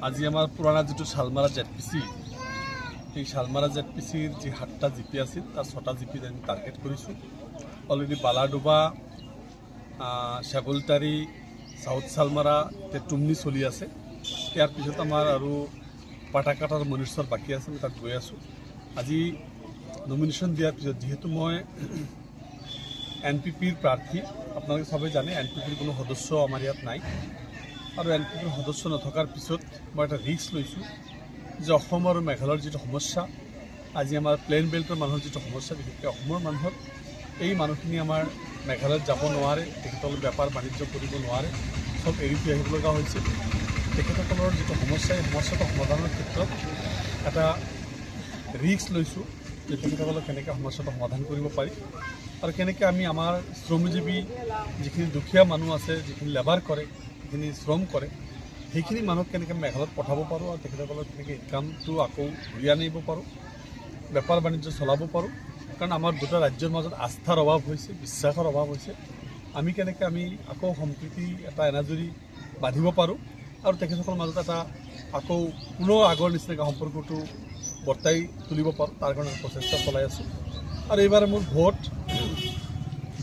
আজি আমার পুরানা যেটো শালমারা জেডপিসি এই শালমারা জেডপিসির যে 7টা জিপি আছে তার 6টা জিপি আমি টার্গেট করেছো। অলরেডি বালাডোবা, শেবলটারি, সাউথ শালমারা টুমনি চলি আছে। ইয়ার পিছত আমার আর পাটাকাটার মনীশ্বৰ বাকি আছে, আমি তাত গৈ আছো। আজি নমিনেশন দিয়ার পিছত যেহেতু মই এনপিপির প্রার্থী, আপনারা সবাই জানে এনপিপির কোনো সদস্য আমার ইয়াত নাই। আর এনপিপির সদস্য নথকাৰ পিছত মই এটা ৰিস্ক লৈছোঁ যে অসম আৰু মেঘালয়ৰ যিটো সমস্যা, আজি আমাৰ প্লেন বেল্টৰ মানুহৰ যিটো সমস্যা, বিশেষকৈ অসমৰ মানুহৰ এই মানুহখিনি আমাৰ মেঘালয়ত যাব নোৱাৰে, তেখেতসকলে বেপাৰ বাণিজ্য কৰিব নোৱাৰে, সব এৰি থৈ আহিব লগা হৈছে। তেখেতসকলৰ যিটো সমস্যা, এই সমস্যাটো সমাধানৰ ক্ষেত্ৰত এটা ৰিস্ক লৈছোঁ যে তেখেতসকলক কেনেকৈ সমস্যাটো সমাধান কৰিব পাৰি আৰু কেনেকৈ আমি আমাৰ শ্ৰমজীৱী যিখিনি দুখীয়া মানুহ আছে, যিখিনি লেবাৰ কৰে, যিখিনি শ্ৰম কৰে, সেইখিনি মানুহক কেনেকৈ মেঘালয়ত পঠাব পাৰোঁ আৰু তেখেতসকলক কেনেকৈ ইনকামটো আকৌ ঘূৰি আনিব পাৰোঁ, বেপাৰ বাণিজ্য চলাব পাৰোঁ। কাৰণ আমাৰ দুটা ৰাজ্যৰ মাজত আস্থাৰ অভাৱ হৈছে, বিশ্বাসৰ অভাৱ হৈছে। আমি কেনেকৈ আকৌ সম্প্ৰীতি এটা এনাজৰি বান্ধিব পাৰোঁ আৰু তেখেতসকলৰ মাজত এটা আকৌ পুনৰ আগৰ নিচিনাকৈ সম্পৰ্কটো বৰ্তাই তুলিব পাৰোঁ, তাৰ কাৰণে প্ৰচেষ্টা চলাই আছোঁ। আৰু এইবাৰ মোৰ ভোট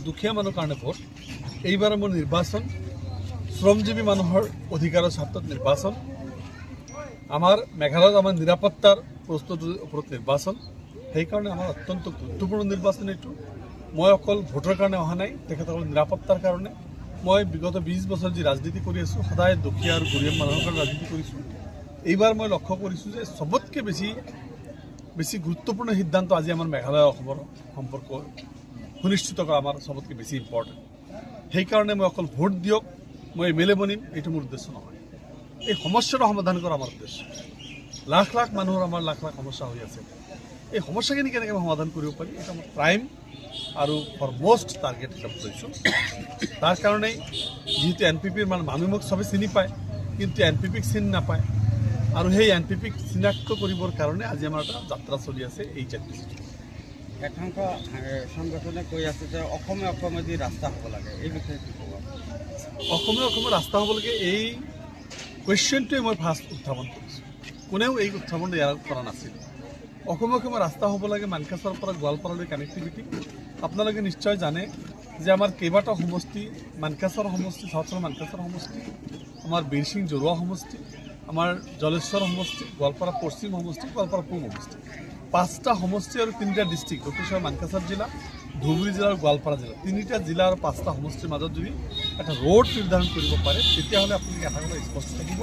দুখীয়া মানুহৰ কাৰণে ভোট। এইবাৰ মোৰ নিৰ্বাচন শ্ৰমজীৱী মানুহৰ অধিকাৰৰ স্বাৰ্থত নিৰ্বাচন, আমাৰ মেঘালয়ত আমাৰ নিৰাপত্তাৰ প্ৰস্তুতিৰ ওপৰত নিৰ্বাচন। সেইকাৰণে আমাৰ অত্যন্ত গুৰুত্বপূৰ্ণ নিৰ্বাচন এইটো। মই অকল ভোটৰ কাৰণে অহা নাই, তেখেতসকলৰ নিৰাপত্তাৰ কাৰণে। মই বিগত 20 বছৰ যি ৰাজনীতি কৰি আছোঁ, সদায় দুখীয়া আৰু গৰীব মানুহৰ কাৰণে ৰাজনীতি কৰিছোঁ। এইবাৰ মই লক্ষ্য কৰিছোঁ যে চবতকৈ বেছি গুৰুত্বপূৰ্ণ সিদ্ধান্ত আজি আমাৰ মেঘালয় অসমৰ সম্পৰ্ক সুনিশ্চিত কৰা আমাৰ চবতকৈ বেছি ইম্পৰ্টেণ্ট। সেইকাৰণে মই অকল ভোট দিয়ক, মই এমএলএ বনিম, এইটো মোৰ উদ্দেশ্য নহয়। এই সমস্যাটো সমাধান কৰা আমাৰ উদ্দেশ্য। লাখ লাখ মানুহৰ আমাৰ লাখ লাখ সমস্যা হৈ আছে। এই সমস্যাখিনি কেনেকৈ সমাধান কৰিব পাৰি, এটা মোৰ প্ৰাইম আৰু ফৰমষ্ট টাৰ্গেট হিচাপে লৈছোঁ। তাৰ কাৰণেই যিহেতু এনপিপিৰ মানুহ মোক চবেই চিনি পায়, কিন্তু এনপিপিক চিনি নাপায়, আৰু সেই এনপিপিক চিনাক্ত কৰিবৰ কাৰণে আজি আমাৰ এটা যাত্ৰা চলি আছে এই জেডপিচিটো। একাংশ সংগঠনে কৈ আছে যে অসমে ৰাস্তা হ'ব লাগে, এই বিষয়ে কি ক'ব? অসমে ৰাস্তা হ'ব লাগে, এই কুৱেশ্যনটোৱে মই ফাৰ্ষ্ট উত্থাপন কৰিছোঁ। কোনেও এই উত্থাপন ইয়াৰ কৰা নাছিল। অসমে ৰাস্তা হ'ব লাগে, মানকাছাৰৰ পৰা গোৱালপাৰালৈ কানেক্টিভিটি। আপোনালোকে নিশ্চয় জানে যে আমাৰ কেইবাটাও সমষ্টি, মানকাছাৰ সমষ্টি, চাউথৰ মানকাছাৰ সমষ্টি, আমাৰ বীৰসিং জৰুৱা সমষ্টি, আমাৰ জলেশ্বৰ সমষ্টি, গোৱালপাৰা পশ্চিম সমষ্টি, গোৱালপাৰা পূব সমষ্টি, 5টা সমষ্টি আৰু 3টা ডিষ্ট্ৰিক্ট, দক্ষিণ মানকাছাৰ জিলা, ধুবুৰী জিলা আৰু গোৱালপাৰা জিলা, 3টা জিলা আৰু 5টা সমষ্টিৰ মাজত যদি এটা ৰোড নিৰ্ধাৰণ কৰিব পাৰে, তেতিয়াহ'লে আপোনালোকে এটা কথা স্পষ্ট থাকিব